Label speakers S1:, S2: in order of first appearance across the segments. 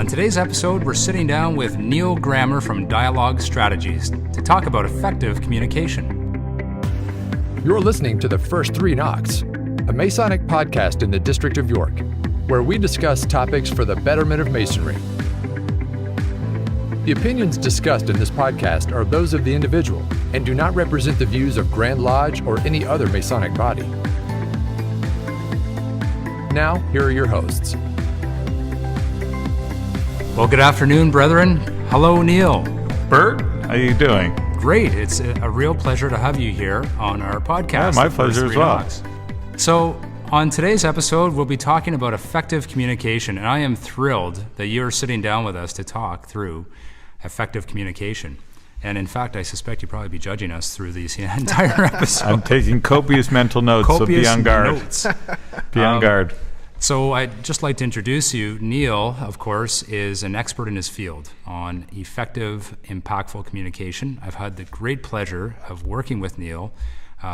S1: On today's episode, we're sitting down with Neil Grammer from Dialogue Strategies to talk about effective communication.
S2: You're listening to The First Three Knocks, a Masonic podcast in the District of York, where we discuss topics for the betterment of Masonry. The opinions discussed in this podcast are those of the individual and do not represent the views of Grand Lodge or any other Masonic body. Now, here are your hosts.
S1: Well, good afternoon, brethren. Hello, Neil.
S3: Bert, how you doing?
S1: Great. It's a real pleasure to have you here on our podcast.
S3: Yeah, my pleasure as well.
S1: Knocks. So, on today's episode, we'll be talking about effective communication, and I am thrilled that you're sitting down with us to talk through effective communication. And in fact, I suspect you'll probably be judging us through the entire episode.
S3: I'm taking copious mental notes, so be on guard. Be on guard.
S1: So I'd just like to introduce you. Neil, of course, is an expert in his field on effective, impactful communication. I've had the great pleasure of working with Neil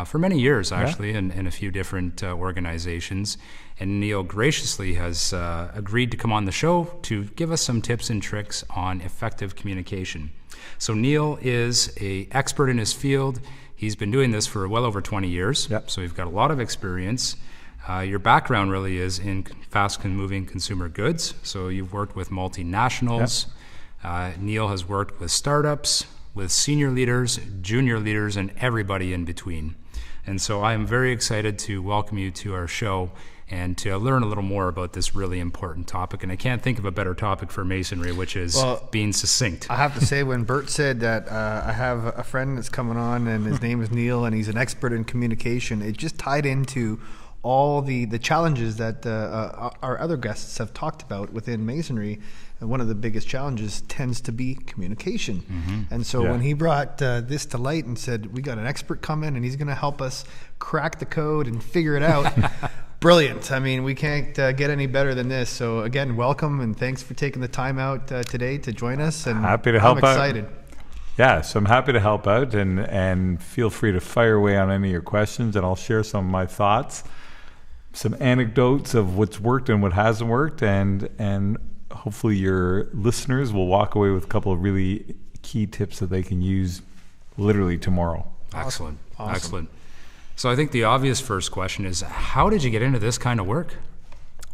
S1: for many years, actually, in a few different organizations. And Neil graciously has agreed to come on the show to give us some tips and tricks on effective communication. So Neil is an expert in his field. He's been doing this for well over 20 years, so you've got a lot of experience. Your background really is in fast-moving consumer goods, so you've worked with multinationals. Neil has worked with startups, with senior leaders, junior leaders, and everybody in between. And so I am very excited to welcome you to our show and to learn a little more about this really important topic. And I can't think of a better topic for Masonry, which is being succinct.
S4: I have to say, when Bert said that I have a friend that's coming on and his name is Neil and he's an expert in communication, it just tied into all the challenges that our other guests have talked about within Masonry. And one of the biggest challenges tends to be communication. Mm-hmm. And so when he brought this to light and said, we got an expert coming and he's going to help us crack the code and figure it out, brilliant. I mean, we can't get any better than this. So again, welcome and thanks for taking the time out today to join us. And
S3: happy to help
S4: I'm excited.
S3: Yeah, so I'm happy to help out and feel free to fire away on any of your questions and I'll share some of my thoughts. Some anecdotes of what's worked and what hasn't worked, and hopefully your listeners will walk away with a couple of really key tips that they can use literally tomorrow.
S1: Excellent. So I think the obvious first question is, how did you get into this kind of work?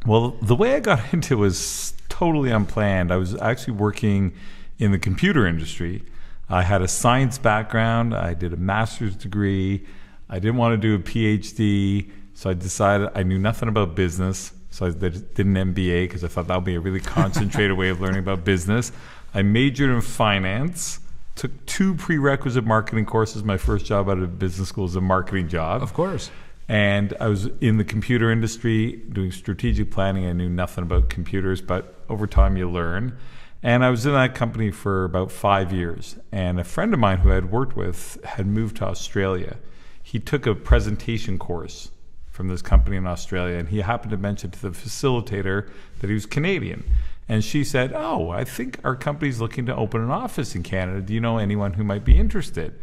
S3: Well, the way I got into it was totally unplanned. I was actually working in the computer industry. I had a science background. I did a master's degree. I didn't want to do a PhD. So I decided I knew nothing about business, so I did an MBA because I thought that would be a really concentrated way of learning about business. I majored in finance, took 2 prerequisite marketing courses. My first job out of business school was a marketing job.
S1: Of course.
S3: And I was in the computer industry doing strategic planning. I knew nothing about computers, but over time you learn. And I was in that company for about 5 years. And a friend of mine who I had worked with had moved to Australia. He took a presentation course from this company in Australia, and he happened to mention to the facilitator that he was Canadian. And she said, I think our company's looking to open an office in Canada. Do you know anyone who might be interested?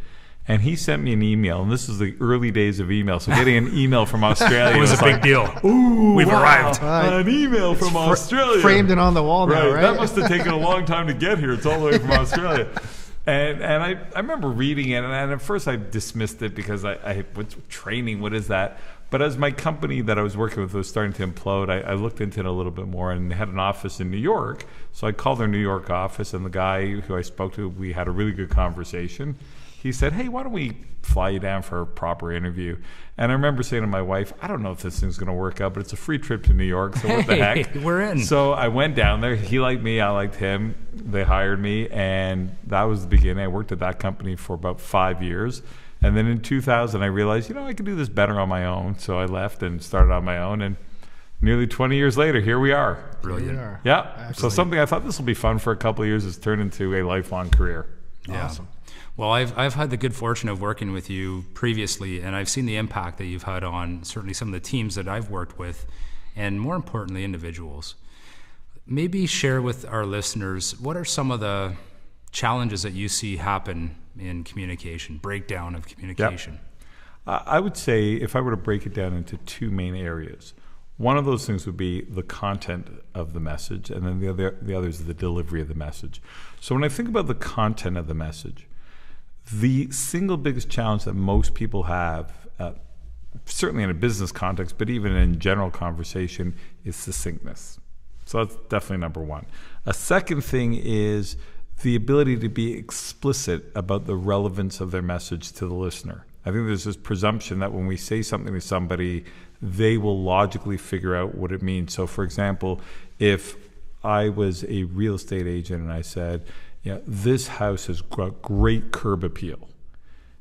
S3: And he sent me an email, and this is the early days of email, so getting an email from Australia
S1: was a big deal.
S3: Ooh,
S1: we've arrived.
S3: An email from Australia.
S4: Framed it on the wall now, right?
S3: That must have taken a long time to get here. It's all the way from Australia. And I remember reading it, and at first I dismissed it because what's training, what is that? But as my company that I was working with was starting to implode, I looked into it a little bit more, and they had an office in New York. So I called their New York office, and the guy who I spoke to, we had a really good conversation. He said, hey, why don't we fly you down for a proper interview? And I remember saying to my wife, I don't know if this thing's going to work out, but it's a free trip to New York, so what the heck?
S1: We're in.
S3: So I went down there. He liked me, I liked him. They hired me, and that was the beginning. I worked at that company for about 5 years. And then in 2000, I realized, I could do this better on my own. So I left and started on my own. And nearly 20 years later, here we are.
S1: Brilliant.
S3: Yeah.
S4: Absolutely.
S3: So something I thought this will be fun for a couple of years has turned into a lifelong career.
S1: Yeah.
S4: Awesome.
S1: Well, I've had the good fortune of working with you previously, and I've seen the impact that you've had on certainly some of the teams that I've worked with, and more importantly, individuals. Maybe share with our listeners, what are some of the challenges that you see happen in communication, breakdown of communication?
S3: I would say if I were to break it down into 2 main areas, One of those things would be the content of the message, and then the other is the delivery of the message. So when I think about the content of the message, the single biggest challenge that most people have, certainly in a business context, but even in general conversation, is succinctness. So that's definitely number one. A second thing is the ability to be explicit about the relevance of their message to the listener. I think there's this presumption that when we say something to somebody, they will logically figure out what it means. So for example, if I was a real estate agent and I said, this house has got great curb appeal,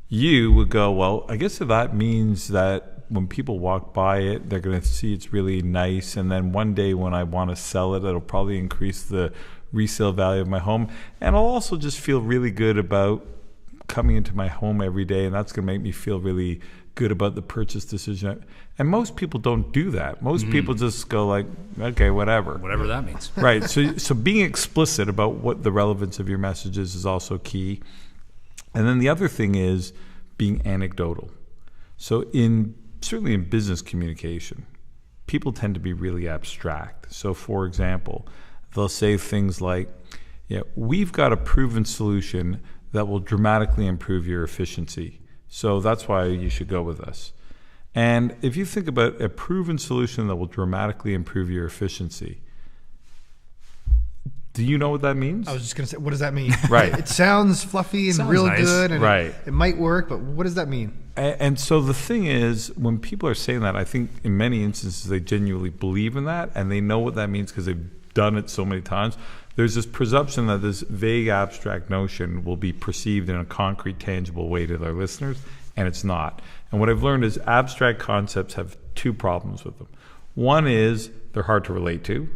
S3: you would go, well, I guess that means that when people walk by it, they're going to see it's really nice. And then one day when I want to sell it, it'll probably increase the resale value of my home. And I'll also just feel really good about coming into my home every day. And that's going to make me feel really good about the purchase decision. And most people don't do that. Most people just go like, okay, whatever.
S1: Whatever that means.
S3: Right. So being explicit about what the relevance of your message is also key. And then the other thing is being anecdotal. So certainly in business communication, people tend to be really abstract. So for example, they'll say things like, we've got a proven solution that will dramatically improve your efficiency. So that's why you should go with us. And if you think about a proven solution that will dramatically improve your efficiency, do you know what that means?
S4: I was just going to say, what does that mean?
S3: Right.
S4: It sounds fluffy and real
S1: nice.
S4: good, and
S3: right.
S4: it might work, but what does that mean?
S3: And so the thing is, when people are saying that, I think in many instances they genuinely believe in that, and they know what that means because they've done it so many times. There's this presumption that this vague, abstract notion will be perceived in a concrete, tangible way to their listeners, and it's not. And what I've learned is abstract concepts have two problems with them. One is they're hard to relate to,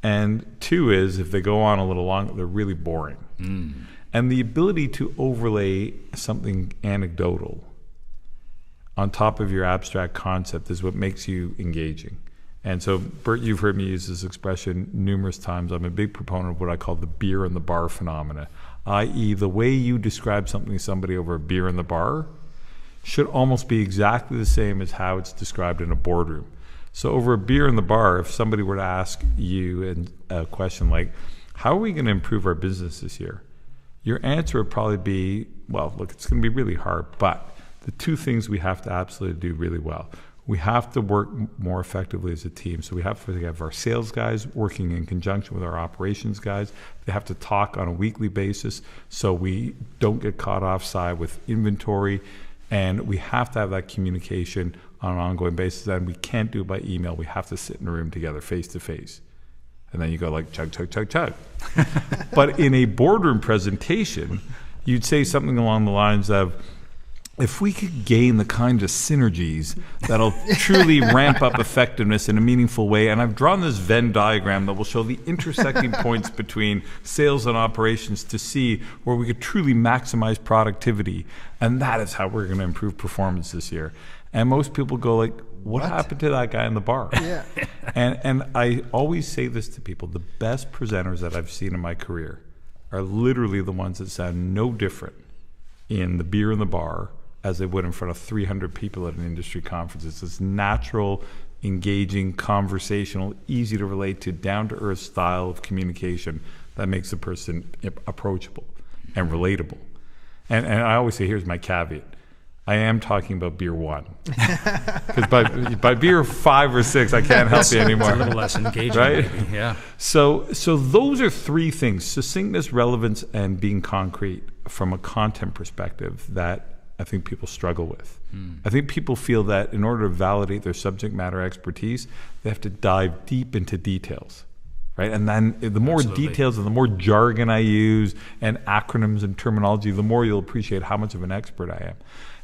S3: and two is if they go on a little long, they're really boring. And the ability to overlay something anecdotal on top of your abstract concept is what makes you engaging. And so, Bert, you've heard me use this expression numerous times. I'm a big proponent of what I call the beer in the bar phenomena, i.e. the way you describe something to somebody over a beer in the bar should almost be exactly the same as how it's described in a boardroom. So over a beer in the bar, if somebody were to ask you a question like, how are we going to improve our business this year? Your answer would probably be, well, look, it's going to be really hard, but the two things we have to absolutely do really well. We have to work more effectively as a team. So we have to have our sales guys working in conjunction with our operations guys. They have to talk on a weekly basis so we don't get caught offside with inventory. And we have to have that communication on an ongoing basis. And we can't do it by email. We have to sit in a room together face to face. And then you go like chug, chug, chug, chug. But in a boardroom presentation, you'd say something along the lines of, if we could gain the kind of synergies that'll truly ramp up effectiveness in a meaningful way, and I've drawn this Venn diagram that will show the intersecting points between sales and operations to see where we could truly maximize productivity, and that is how we're going to improve performance this year. And most people go like, what happened to that guy in the bar?
S4: Yeah.
S3: And I always say this to people, the best presenters that I've seen in my career are literally the ones that sound no different in the beer in the bar as they would in front of 300 people at an industry conference. It's this natural, engaging, conversational, easy to relate to, down-to-earth style of communication that makes the person approachable and relatable. And I always say, here's my caveat. I am talking about beer 1. Because by beer 5 or 6, I can't help you anymore.
S1: It's a little less engaging,
S3: right?
S1: maybe. Yeah.
S3: So those are 3 things: succinctness, relevance, and being concrete from a content perspective that I think people struggle with. I think people feel that in order to validate their subject matter expertise, they have to dive deep into details, right? And then the more details and the more jargon I use and acronyms and terminology, the more you'll appreciate how much of an expert I am.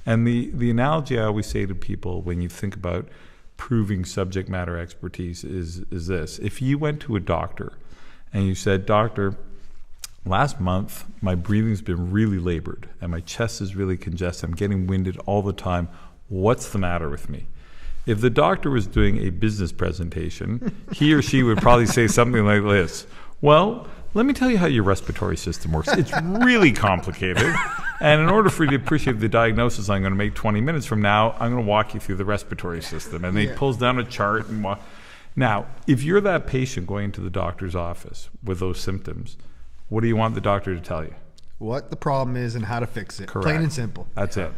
S3: And the analogy I always say to people when you think about proving subject matter expertise is this. If you went to a doctor and you said, doctor, last month, my breathing's been really labored and my chest is really congested. I'm getting winded all the time. What's the matter with me? If the doctor was doing a business presentation, he or she would probably say something like this. Well, let me tell you how your respiratory system works. It's really complicated. And in order for you to appreciate the diagnosis I'm going to make 20 minutes from now, I'm going to walk you through the respiratory system. And he pulls down a chart and Now, if you're that patient going into the doctor's office with those symptoms, what do you want the doctor to tell you?
S4: What the problem is and how to fix it.
S3: Correct.
S4: Plain and simple.
S3: That's it.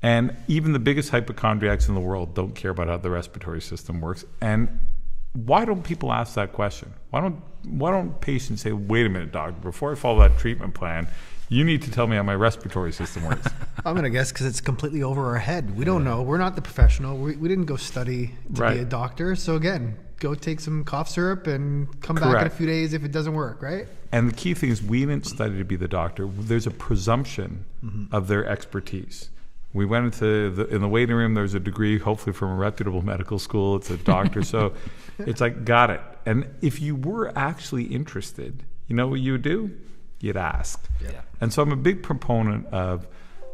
S3: And even the biggest hypochondriacs in the world don't care about how the respiratory system works. And why don't people ask that question? Why don't patients say, wait a minute, doctor, before I follow that treatment plan, you need to tell me how my respiratory system works?
S4: I'm going to guess because it's completely over our head. We don't know. We're not the professional. We didn't go study to be a doctor. So again, go take some cough syrup and come back in a few days if it doesn't work, right?
S3: And the key thing is we didn't study to be the doctor. There's a presumption of their expertise. We went into in the waiting room, there's a degree, hopefully from a reputable medical school. It's a doctor. So it's like, got it. And if you were actually interested, you know what you would do? You'd ask. Yeah. And so I'm a big proponent of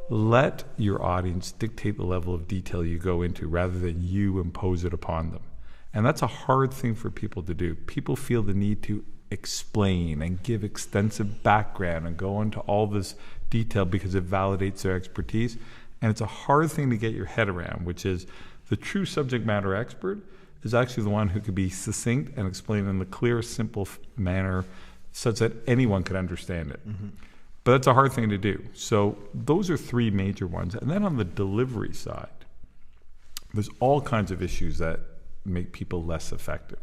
S3: let your audience dictate the level of detail you go into rather than you impose it upon them. And that's a hard thing for people to do. People feel the need to explain and give extensive background and go into all this detail because it validates their expertise. And it's a hard thing to get your head around, which is the true subject matter expert is actually the one who could be succinct and explain in the clear, simple manner such that anyone could understand it. But that's a hard thing to do. So those are three major ones. And then on the delivery side, there's all kinds of issues that make people less effective.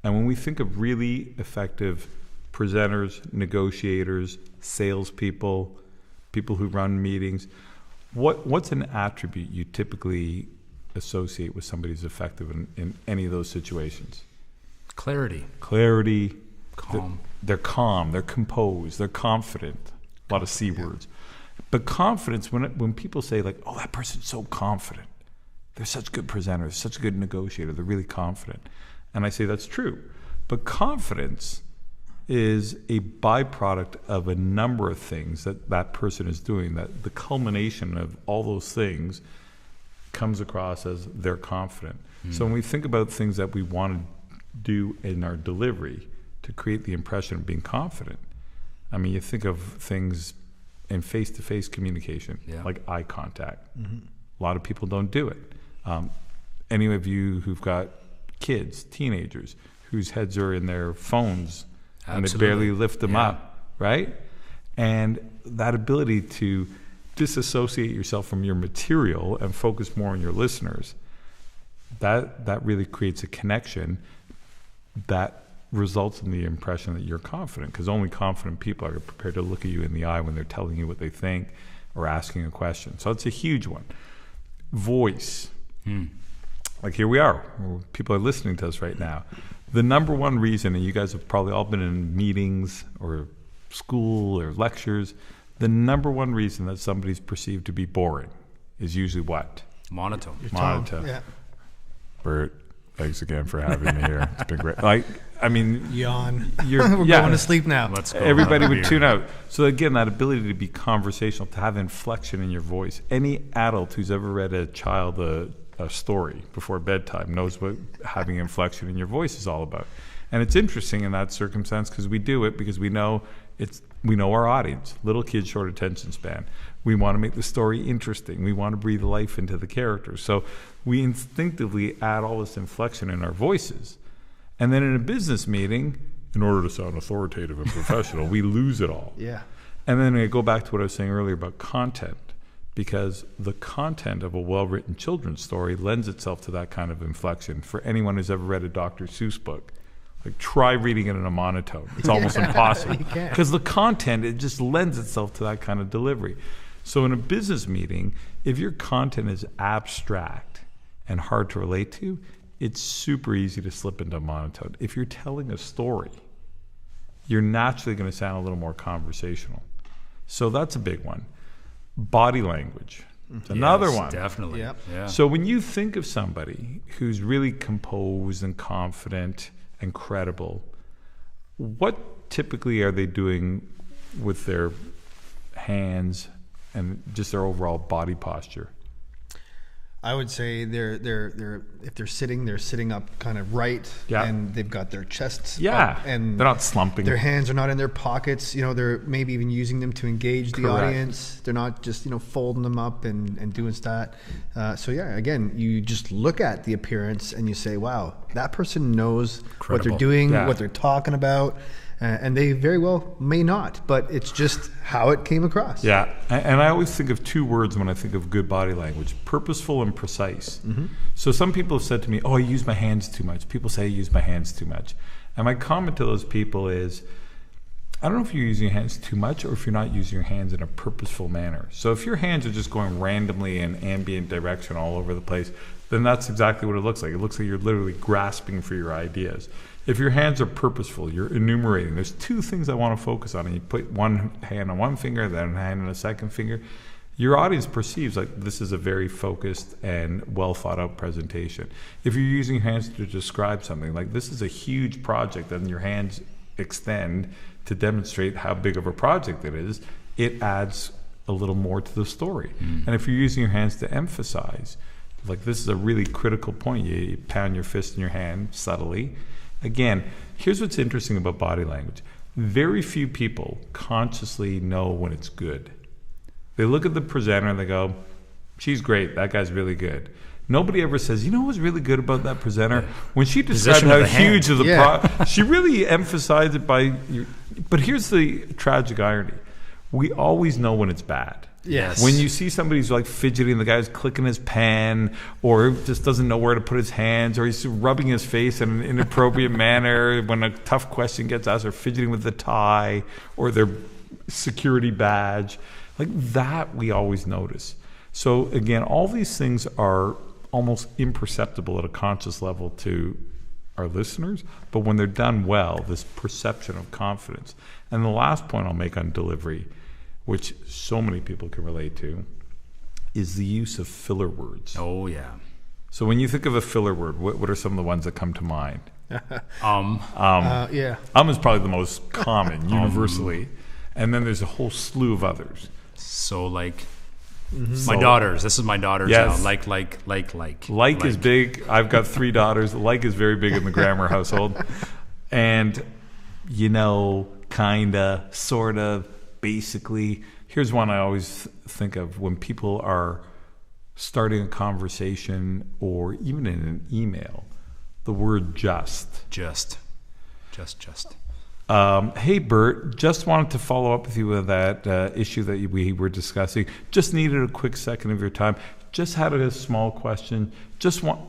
S3: And when we think of really effective presenters, negotiators, salespeople, people who run meetings, what's an attribute you typically associate with somebody who's effective in any of those situations?
S1: Clarity.
S3: Calm. They're calm, they're composed, they're confident. A lot of C words. But confidence, when people say like, oh, that person's so confident, they're such good presenters, such a good negotiator, they're really confident. And I say that's true. But confidence is a byproduct of a number of things that person is doing, that the culmination of all those things comes across as they're confident. So when we think about things that we want to do in our delivery to create the impression of being confident, I mean, you think of things in face-to-face communication, like eye contact. A lot of people don't do it. Any of you who've got kids, teenagers, whose heads are in their phones and they barely lift them up, right? And that ability to disassociate yourself from your material and focus more on your listeners, that really creates a connection that results in the impression that you're confident, because only confident people are prepared to look at you in the eye when they're telling you what they think or asking a question. So it's a huge one. Voice. Like here we are, people are listening to us right now. The number one reason, and you guys have probably all been in meetings or school or lectures, the number one reason that somebody's perceived to be boring is usually what?
S1: Monotone.
S3: Monotone.
S4: Yeah.
S3: Bert, thanks again for having me here. It's been great. Like, I mean,
S4: Yawn.
S3: We're
S4: going to sleep now.
S1: Let's go.
S3: Everybody would tune out. So again, that ability to be conversational, to have inflection in your voice. Any adult who's ever read a child a story before bedtime knows what having inflection in your voice is all about. And it's interesting in that circumstance because we do it because we know our audience. Little kids, short attention span. We want to make the story interesting. We want to breathe life into the characters. So we instinctively add all this inflection in our voices. And then in a business meeting, in order to sound authoritative and professional, we lose it all.
S4: Yeah.
S3: And then I go back to what I was saying earlier about content, because the content of a well-written children's story lends itself to that kind of inflection. For anyone who's ever read a Dr. Seuss book, like try reading it in a monotone. It's almost impossible because the content, it just lends itself to that kind of delivery. So in a business meeting, if your content is abstract and hard to relate to, it's super easy to slip into monotone. If you're telling a story, you're naturally going to sound a little more conversational. So that's a big one. Body language. It's another one.
S1: Definitely.
S4: Yep.
S1: Yeah.
S3: So when you think of somebody who's really composed and confident and credible, what typically are they doing with their hands and just their overall body posture?
S4: I would say they're if they're sitting up kind of right,
S3: Yeah.
S4: and they've got their chests
S3: Yeah,
S4: up, and
S3: they're not slumping.
S4: Their hands are not in their pockets. They're maybe even using them to engage the
S3: Correct.
S4: audience. They're not just folding them up and doing that. So yeah, again, you just look at the appearance and you say, wow, that person knows what
S1: Incredible.
S4: they're doing,
S3: Yeah.
S4: what they're talking about. And they very well may not, but it's just how it came across.
S3: Yeah, and I always think of two words when I think of good body language: purposeful and precise.
S4: Mm-hmm.
S3: So some people have said to me, "Oh, I use my hands too much." People say I use my hands too much, and my comment to those people is, I don't know if you're using your hands too much or if you're not using your hands in a purposeful manner. So if your hands are just going randomly in ambient direction all over the place, then that's exactly what it looks like. It looks like you're literally grasping for your ideas. If your hands are purposeful, you're enumerating. There's two things I want to focus on, and you put one hand on one finger, then a hand on a second finger. Your audience perceives like this is a very focused and well thought out presentation. If you're using your hands to describe something, like this is a huge project, and your hands extend to demonstrate how big of a project it is, it adds a little more to the story. And if you're using your hands to emphasize, like this is a really critical point, you pound your fist in your hand subtly. Again, here's what's interesting about body language. Very few people consciously know when it's good. They look at the presenter and they go, she's great, that guy's really good. Nobody ever says, you know what's really good about that presenter? When she described
S1: Position of
S3: how
S1: the hand.
S3: huge of the
S4: Yeah.
S3: she really emphasized it by but here's the tragic irony. We always know when it's bad.
S4: Yes.
S3: When you see somebody who's like fidgeting, the guy's clicking his pen, or just doesn't know where to put his hands, or he's rubbing his face in an inappropriate manner when a tough question gets asked, or fidgeting with the tie or their security badge, like that we always notice. So again, all these things are almost imperceptible at a conscious level to our listeners, but when they're done well, this perception of confidence. And the last point I'll make on delivery, which so many people can relate to, is the use of filler words.
S1: Oh, yeah.
S3: So when you think of a filler word, what are some of the ones that come to mind?
S4: Yeah.
S3: Is probably the most common, universally. And then there's a whole slew of others.
S1: So like my
S3: So-
S1: daughters. This is my daughters
S3: Yes.
S1: now. Like.
S3: Like is big. I've got 3 daughters. Like is very big in the grammar household. And, kinda, sorta, basically. Here's one I always think of when people are starting a conversation or even in an email. The word just.
S1: Just.
S3: Hey, Bert, just wanted to follow up with you with that issue that we were discussing. Just needed a quick second of your time. Just had a small question.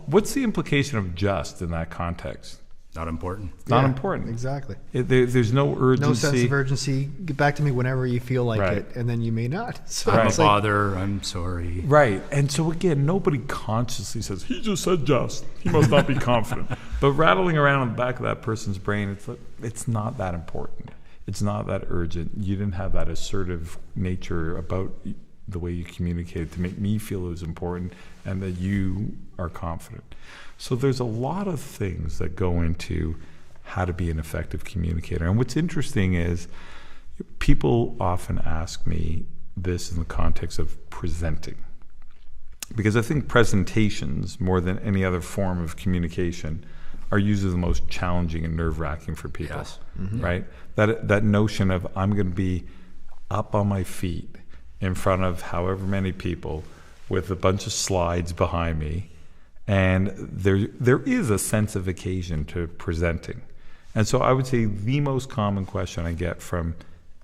S3: What's the implication of just in that context?
S1: Not important.
S3: Not
S4: Yeah,
S3: important.
S4: Exactly.
S3: There's no urgency.
S4: No sense of urgency. Get back to me whenever you feel like
S3: Right.
S4: it, and then you may not. So
S1: I'm a
S4: it's like,
S1: bother. I'm sorry.
S3: Right. And so again, nobody consciously says, he just said just. He must not be confident. But rattling around in the back of that person's brain, it's not that important. It's not that urgent. You didn't have that assertive nature about the way you communicated to make me feel it was important and that you are confident. So there's a lot of things that go into how to be an effective communicator. And what's interesting is people often ask me this in the context of presenting. Because I think presentations, more than any other form of communication, are usually the most challenging and nerve-wracking for people.
S1: Yes.
S3: Right? That notion of I'm going to be up on my feet in front of however many people with a bunch of slides behind me. And there is a sense of occasion to presenting. And so I would say the most common question I get from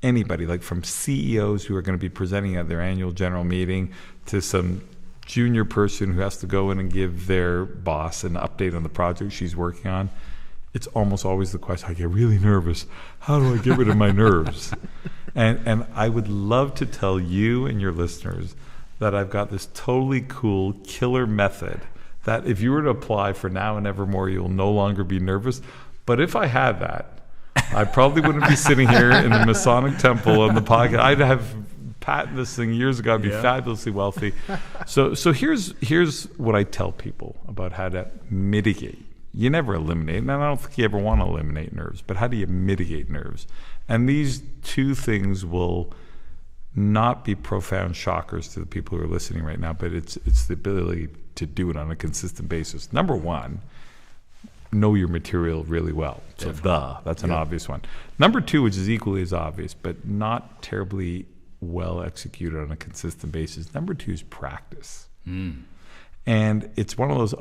S3: anybody, like from CEOs who are going to be presenting at their annual general meeting to some junior person who has to go in and give their boss an update on the project she's working on, it's almost always the question, I get really nervous. How do I get rid of my nerves? And I would love to tell you and your listeners that I've got this totally cool killer method that if you were to apply for now and evermore, you'll no longer be nervous. But if I had that, I probably wouldn't be sitting here in the Masonic temple on the podcast. I'd have patented this thing years ago. I'd be fabulously wealthy. So here's what I tell people about how to mitigate. You never eliminate, and I don't think you ever want to eliminate nerves, but how do you mitigate nerves? And these two things will not be profound shockers to the people who are listening right now, but it's the ability to do it on a consistent basis. Number one, know your material really well. So that's an obvious one. Number two, which is equally as obvious, but not terribly well executed on a consistent basis. Number two is practice. And it's one of those,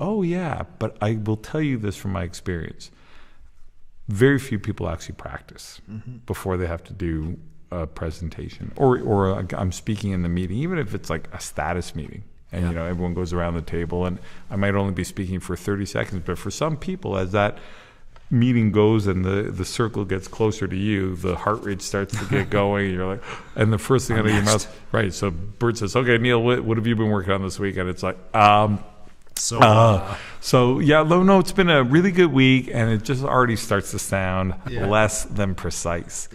S3: but I will tell you this from my experience. Very few people actually practice before they have to do a presentation or I'm speaking in the meeting, even if it's like a status meeting and everyone goes around the table and I might only be speaking for 30 seconds, but for some people, as that meeting goes and the circle gets closer to you, the heart rate starts to get going and you're like, and the first thing out of your mouth, right? So Bert says, okay, Neil, what have you been working on this week? And it's like, it's been a really good week, and it just already starts to sound less than precise.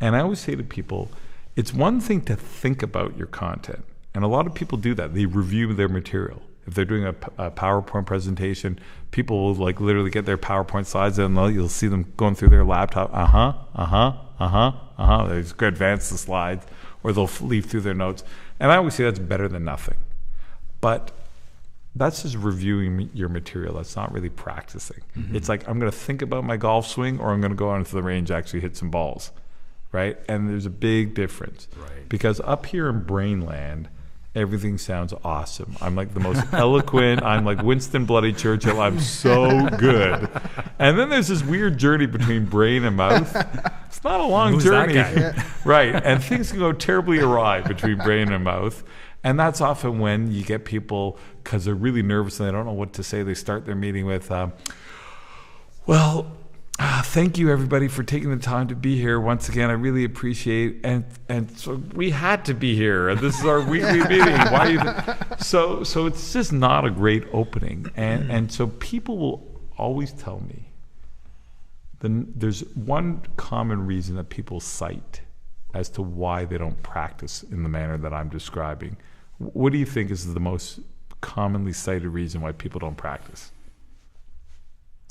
S3: And I always say to people, it's one thing to think about your content, and a lot of people do that. They review their material. If they're doing a PowerPoint presentation, people will like literally get their PowerPoint slides and you'll see them going through their laptop. They just go advance the slides, or they'll leaf through their notes. And I always say that's better than nothing. But that's just reviewing your material. That's not really practicing. It's like, I'm going to think about my golf swing, or I'm going to go out into the range and actually hit some balls, right? And there's a big difference. Right. Because up here in Brainland, everything sounds awesome. I'm like the most eloquent. I'm like Winston Bloody Churchill. I'm so good. And then there's this weird journey between brain and mouth. It's not a long journey. Right. And things can go terribly awry between brain and mouth. And that's often when you get people, because they're really nervous and they don't know what to say, they start their meeting with, thank you everybody for taking the time to be here. Once again, I really appreciate and so we had to be here. And this is our weekly meeting. So it's just not a great opening. And so people will always tell me there's one common reason that people cite as to why they don't practice in the manner that I'm describing. What do you think is the most commonly cited reason why people don't practice?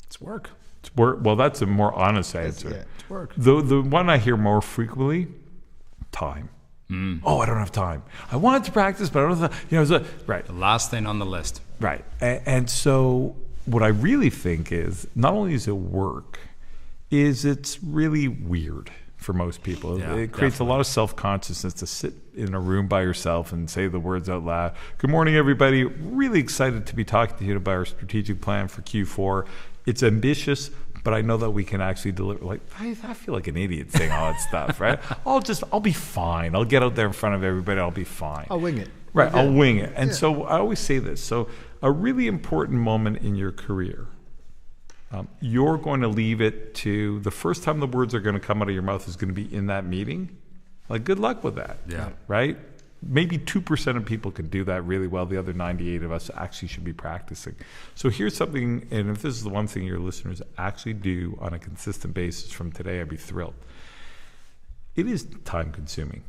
S1: It's work.
S3: It's work. Well, that's a more honest answer.
S1: It's work.
S3: The one I hear more frequently, time. Oh, I don't have time. I wanted to practice, but I don't have time. Right.
S1: The last thing on the list.
S3: Right. And so what I really think is, not only is it work, is it's really weird for most people. It creates a lot of self-consciousness to sit in a room by yourself and say the words out loud. Good morning, everybody. Really excited to be talking to you about our strategic plan for Q4. It's ambitious, but I know that we can actually deliver. Like, I feel like an idiot saying all that stuff, right? I'll be fine. I'll get out there in front of everybody. I'll be fine.
S4: I'll wing it.
S3: Right, I'll wing it. And so I always say this. So a really important moment in your career, you're going to leave it to the first time the words are going to come out of your mouth is going to be in that meeting. Like, good luck with that.
S1: Yeah.
S3: Right? Maybe 2% of people can do that really well. The other 98 of us actually should be practicing. So here's something, and if this is the one thing your listeners actually do on a consistent basis from today, I'd be thrilled. It is time consuming.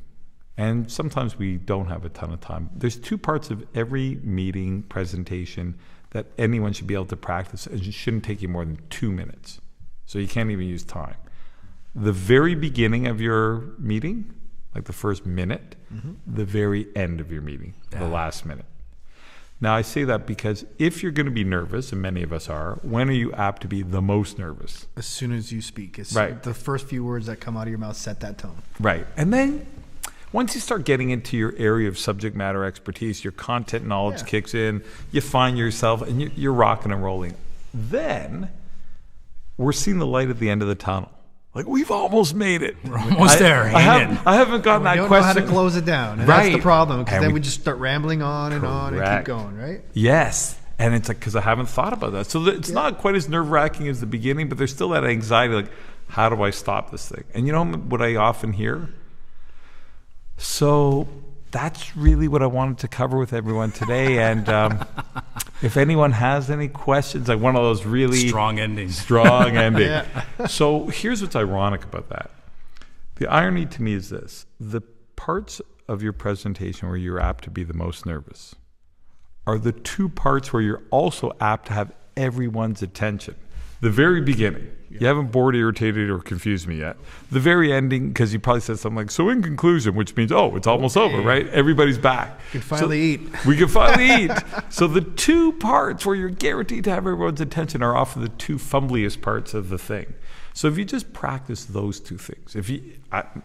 S3: And sometimes we don't have a ton of time. There's two parts of every meeting, presentation, that anyone should be able to practice, and it shouldn't take you more than 2 minutes. So you can't even use time. The very beginning of your meeting, like the first minute, the very end of your meeting, the last minute. Now I say that because if you're going to be nervous, and many of us are, when are you apt to be the most nervous?
S4: As soon as you speak.
S3: Right.
S4: The first few words that come out of your mouth set that tone.
S3: Right. And then once you start getting into your area of subject matter expertise, your content knowledge kicks in, you find yourself, and you're rocking and rolling. Then we're seeing the light at the end of the tunnel. Like, we've almost made it.
S1: We're almost there.
S3: I haven't gotten that question.
S4: We don't know how to close it down. And that's the problem, because then we just start rambling on and on and keep going, right?
S3: Yes. And it's like, because I haven't thought about that. So it's not quite as nerve-wracking as the beginning, but there's still that anxiety, like, how do I stop this thing? And you know what I often hear? So that's really what I wanted to cover with everyone today. And if anyone has any questions, like one of those really
S1: strong ending.
S3: So here's what's ironic about that. The irony to me is this: the parts of your presentation where you're apt to be the most nervous are the two parts where you're also apt to have everyone's attention. The very beginning. You haven't bored, irritated, or confused me yet. The very ending, because you probably said something like, so in conclusion, which means, oh, it's almost over, right? Everybody's back.
S4: We can finally eat.
S3: We can finally eat. So the two parts where you're guaranteed to have everyone's attention are often the two fumbliest parts of the thing. So if you just practice those two things,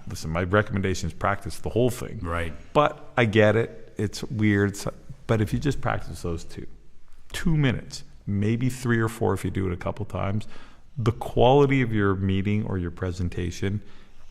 S3: listen, my recommendation is practice the whole thing.
S1: Right.
S3: But I get it. It's weird. But if you just practice those 2 minutes, maybe 3 or 4 if you do it a couple times, the quality of your meeting or your presentation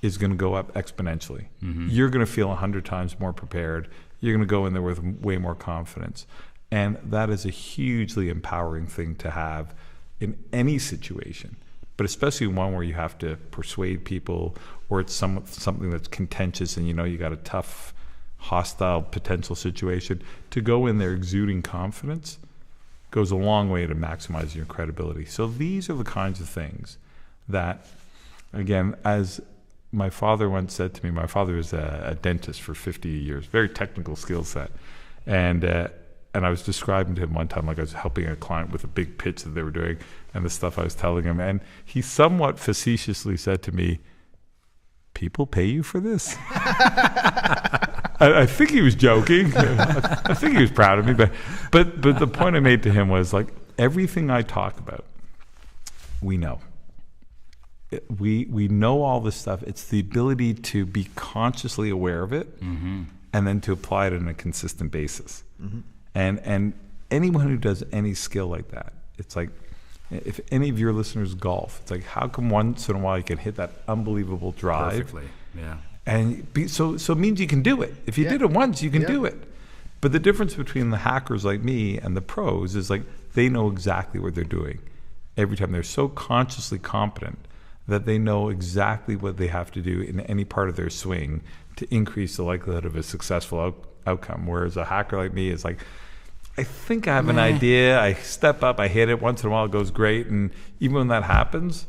S3: is going to go up exponentially. Mm-hmm. You're going to feel 100 times more prepared. You're going to go in there with way more confidence. And that is a hugely empowering thing to have in any situation, but especially one where you have to persuade people or it's something that's contentious and you got a tough, hostile potential situation. To go in there exuding confidence goes a long way to maximizing your credibility. So these are the kinds of things that, again, as my father once said to me, my father was a dentist for 50 years, very technical skill set. And I was describing to him one time, like I was helping a client with a big pitch that they were doing and the stuff I was telling him. And he somewhat facetiously said to me, "People pay you for this?" I think he was joking. I think he was proud of me, but the point I made to him was like, everything I talk about, we know. We know all this stuff. It's the ability to be consciously aware of it, mm-hmm. and then to apply it on a consistent basis. Mm-hmm. And anyone who does any skill like that, it's like, if any of your listeners golf, it's like, how come once in a while you can hit that unbelievable drive?
S1: Perfectly, yeah.
S3: And so it means you can do it. If you did it once, you can do it. But the difference between the hackers like me and the pros is like they know exactly what they're doing every time. They're so consciously competent that they know exactly what they have to do in any part of their swing to increase the likelihood of a successful outcome. Whereas a hacker like me is like, I think I have an idea. I step up, I hit it. Once in a while, it goes great. And even when that happens,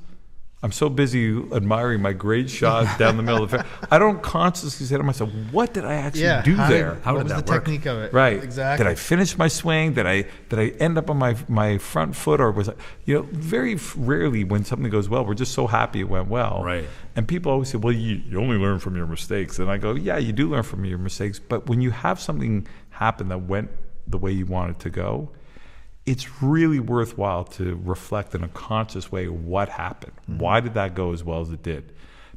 S3: I'm so busy admiring my great shot down the middle of the fair. I don't consciously say to myself, what did I actually do there?
S4: How was the technique of it?
S3: Right.
S4: Exactly.
S3: Did I finish my swing? Did I end up on my front foot? Or was I, very rarely when something goes well, we're just so happy it went well.
S1: Right.
S3: And people always say, well, you only learn from your mistakes. And I go, yeah, you do learn from your mistakes. But when you have something happen that went the way you want it to go, it's really worthwhile to reflect in a conscious way what happened. Mm-hmm. Why did that go as well as it did?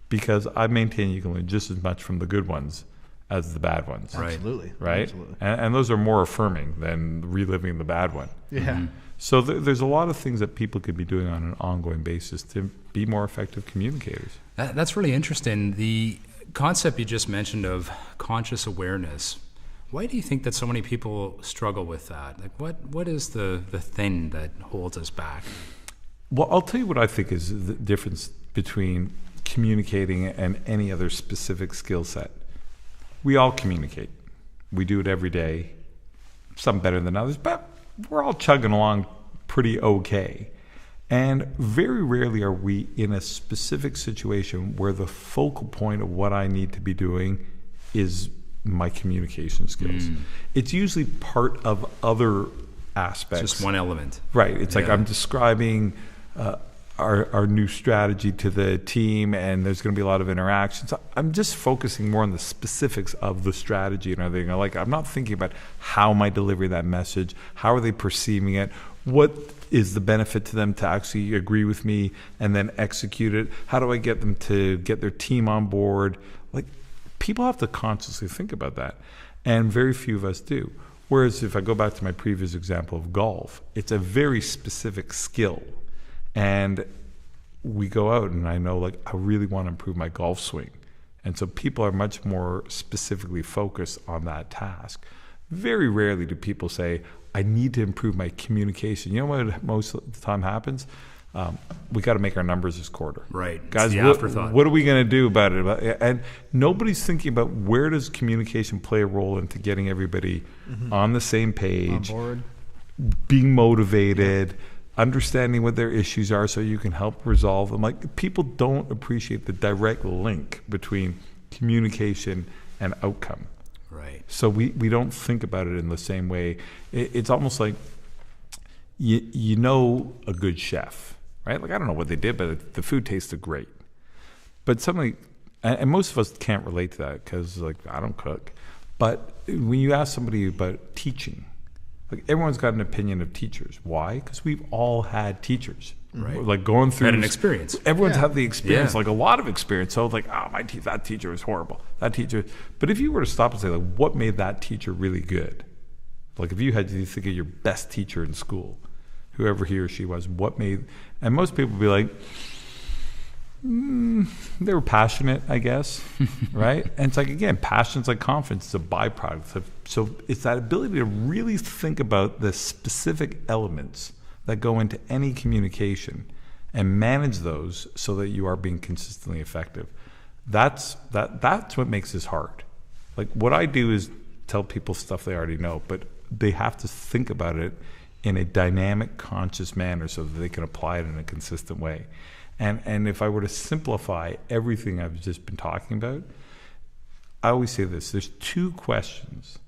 S3: Because I maintain you can learn just as much from the good ones as the bad ones.
S1: Right.
S4: Absolutely.
S3: Right?
S4: Absolutely.
S3: And those are more affirming than reliving the bad one.
S4: Yeah.
S1: Mm-hmm.
S3: So there's a lot of things that people could be doing on an ongoing basis to be more effective communicators.
S1: That's really interesting. The concept you just mentioned of conscious awareness, why do you think that so many people struggle with that? Like, what is the thing that holds us back?
S3: Well, I'll tell you what I think is the difference between communicating and any other specific skill set. We all communicate. We do it every day, some better than others, but we're all chugging along pretty okay. And very rarely are we in a specific situation where the focal point of what I need to be doing is my communication skills. It's usually part of other aspects.
S1: It's just one element.
S3: Right. It's like I'm describing our new strategy to the team, and there's going to be a lot of interactions. I'm just focusing more on the specifics of the strategy and everything. Like, I'm not thinking about how am I delivering that message, how are they perceiving it, what is the benefit to them to actually agree with me and then execute it, how do I get them to get their team on board. Like, people have to consciously think about that, and very few of us do. Whereas if I go back to my previous example of golf, it's a very specific skill. And we go out and I know, like, I really want to improve my golf swing. And so people are much more specifically focused on that task. Very rarely do people say, I need to improve my communication. You know what most of the time happens? We got to make our numbers this quarter.
S1: Right.
S3: Guys, what are we going to do about it? And nobody's thinking about where does communication play a role into getting everybody on the same page,
S4: on board,
S3: being motivated, understanding what their issues are so you can help resolve them. Like, people don't appreciate the direct link between communication and outcome.
S1: Right.
S3: So we don't think about it in the same way. It's almost like you know a good chef right? Like, I don't know what they did, but the food tasted great. But something, and most of us can't relate to that because, like, I don't cook. But when you ask somebody about teaching, like, everyone's got an opinion of teachers. Why? Because we've all had teachers. Right. Like, going through...
S1: Had an experience.
S3: Everyone's had the experience, like a lot of experience. So, like, oh, that teacher was horrible. That teacher... But if you were to stop and say, like, what made that teacher really good? Like, if you had to think of your best teacher in school, whoever he or she was, what made... And most people would be like, they were passionate, I guess, right? And it's like, again, passion's like confidence. It's a byproduct. So it's that ability to really think about the specific elements that go into any communication and manage those so that you are being consistently effective. That's what makes this hard. Like, what I do is tell people stuff they already know, but they have to think about it in a dynamic, conscious manner so that they can apply it in a consistent way. And if I were to simplify everything I've just been talking about, I always say this: there's 2 questions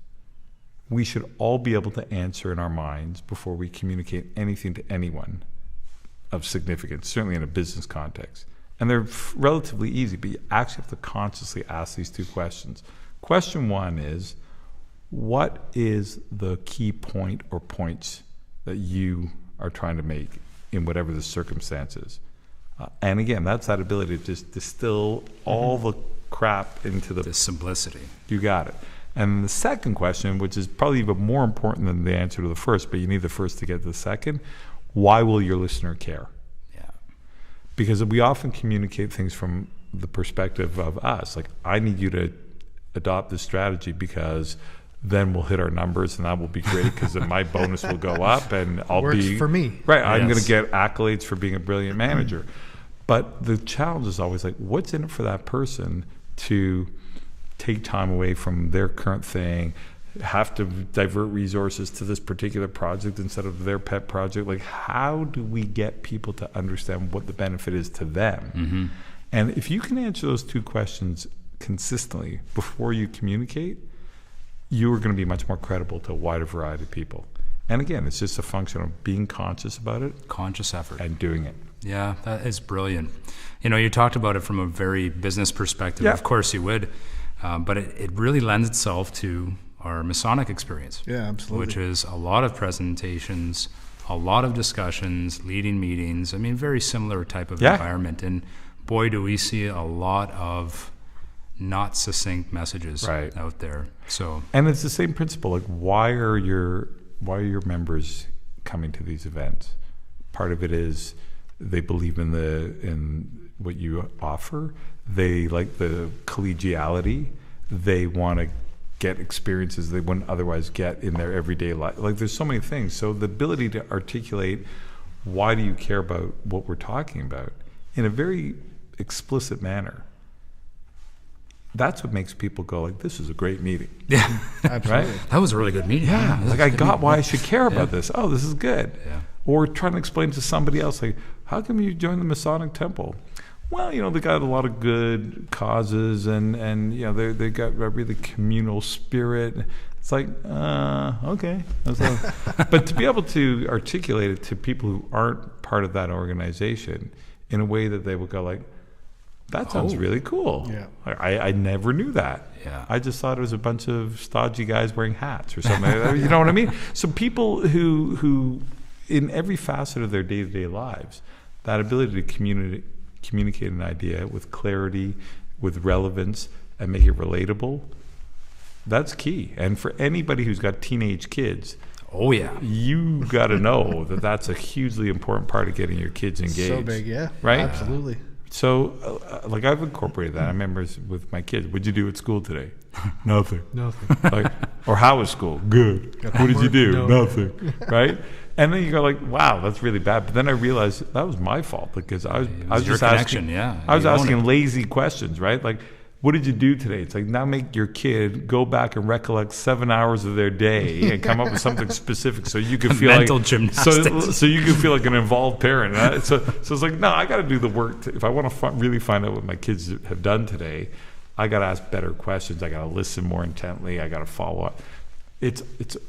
S3: we should all be able to answer in our minds before we communicate anything to anyone of significance, certainly in a business context. And they're relatively easy, but you actually have to consciously ask these 2 questions. Question 1 is, what is the key point or points that you are trying to make in whatever the circumstances? And again, that's that ability to just distill all the crap into the
S1: simplicity. You
S3: got it. And the second question, which is probably even more important than the answer to the first, but you need the first to get to the second, why will your listener care?
S1: Yeah.
S3: Because we often communicate things from the perspective of us. Like, I need you to adopt this strategy because then we'll hit our numbers and that will be great because then my bonus will go up and I'll
S4: Works
S3: be...
S4: for me.
S3: Right, I'm going to get accolades for being a brilliant manager. But the challenge is always like, what's in it for that person to take time away from their current thing, have to divert resources to this particular project instead of their pet project? Like, how do we get people to understand what the benefit is to them?
S1: Mm-hmm.
S3: And if you can answer those 2 questions consistently before you communicate, you are going to be much more credible to a wider variety of people. And again, it's just a function of being conscious about it.
S1: Conscious effort.
S3: And doing it.
S1: Yeah, that is brilliant. You know, you talked about it from a very business perspective. Yeah. Of course you would. But it really lends itself to our Masonic experience.
S4: Yeah, absolutely.
S1: Which is a lot of presentations, a lot of discussions, leading meetings. I mean, very similar type of environment. And boy, do we see a lot of not succinct messages out there. So,
S3: and it's the same principle. Like, why are your members coming to these events? Part of it is they believe in what you offer. They like the collegiality. They want to get experiences they wouldn't otherwise get in their everyday life. Like, there's so many things. So the ability to articulate why do you care about what we're talking about in a very explicit manner, that's what makes people go like, this is a great meeting.
S1: Yeah,
S3: absolutely.
S1: Right? That was a really good meeting.
S3: Yeah, like, I got why I should care about this. Oh, this is good.
S1: Yeah.
S3: Or trying to explain to somebody else, like, how come you joined the Masonic Temple? Well, you know, they got a lot of good causes and you know, they got a really communal spirit. It's like, okay. But to be able to articulate it to people who aren't part of that organization in a way that they will go like, that sounds really cool.
S4: Yeah.
S3: I never knew that.
S1: Yeah.
S3: I just thought it was a bunch of stodgy guys wearing hats or something. You know what I mean? So people who in every facet of their day-to-day lives, that ability to communicate an idea with clarity, with relevance, and make it relatable, that's key. And for anybody who's got teenage kids, you got to know that that's a hugely important part of getting your kids engaged.
S4: So big, yeah.
S3: Right?
S4: Absolutely.
S3: So, like, I've incorporated that. I remember with my kids, what'd you do at school today? Nothing. Like, or how was school? Good. What did you do?
S4: No.
S3: Nothing. Right? And then you go like, wow, that's really bad. But then I realized that was my fault because I was just asking. I was asking lazy questions, right? Like, what did you do today? It's like, now make your kid go back and recollect 7 hours of their day and come up with something specific so you can feel
S1: mental
S3: like
S1: gymnastics.
S3: So you can feel like an involved parent. So it's like, no, I got to do the work. If I want to really find out what my kids have done today, I got to ask better questions. I got to listen more intently. I got to follow up. It's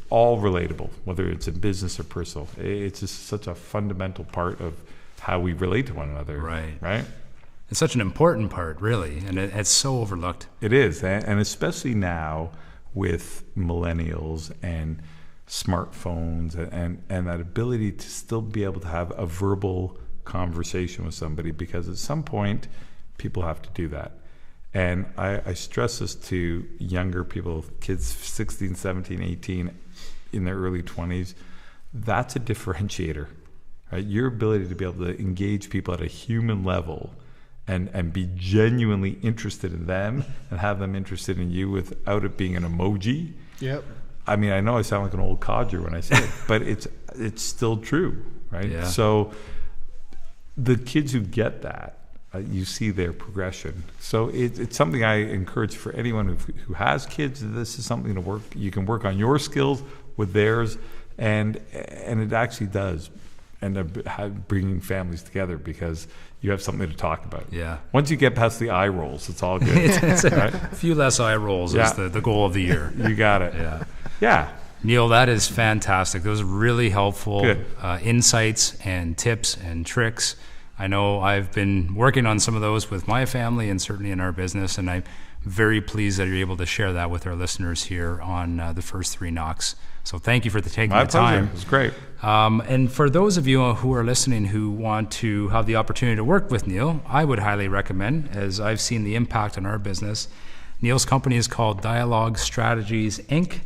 S3: all relatable, whether it's in business or personal. It's just such a fundamental part of how we relate to one another. Right?
S1: It's such an important part, really, and it's so overlooked.
S3: It is, and especially now with millennials and smartphones and that ability to still be able to have a verbal conversation with somebody, because at some point people have to do that. And I stress this to younger people, kids 16, 17, 18, in their early 20s. That's a differentiator, right? Your ability to be able to engage people at a human level and be genuinely interested in them and have them interested in you without it being an emoji.
S4: Yep.
S3: I mean, I know I sound like an old codger when I say it, but it's still true, right?
S1: Yeah.
S3: So the kids who get that, you see their progression. So it's something I encourage for anyone who has kids. This is something to work. You can work on your skills with theirs, and it actually does end up bringing families together because you have something to talk about.
S1: Yeah.
S3: Once you get past the eye rolls, it's all good.
S1: It's
S3: right?
S1: a few less eye rolls is the goal of the year.
S3: You got it. Yeah.
S1: Neil, that is fantastic. Those are really helpful insights and tips and tricks. I know I've been working on some of those with my family and certainly in our business, and I'm very pleased that you're able to share that with our listeners here on the First Three Knocks. So thank you for taking the time.
S3: My pleasure. It's great.
S1: And for those of you who are listening who want to have the opportunity to work with Neil, I would highly recommend, as I've seen the impact on our business. Neil's company is called Dialogue Strategies, Inc.,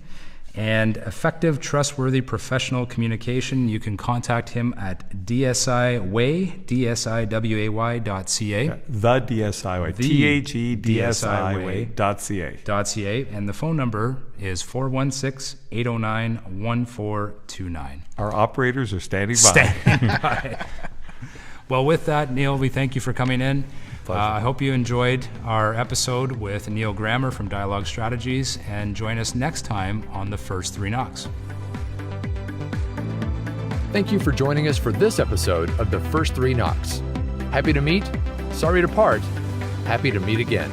S1: and effective, trustworthy professional communication. You can contact him at DSIWay, DSIWAY.ca.
S3: The DSIWay, THEDSIWay.ca.
S1: And the phone number is 416-809-1429.
S3: Our operators are standing by.
S1: Well, with that, Neil, we thank you for coming in. I hope you enjoyed our episode with Neil Grammer from Dialogue Strategies, and join us next time on the First Three Knocks.
S2: Thank you for joining us for this episode of the First Three Knocks. Happy to meet, sorry to part, happy to meet again.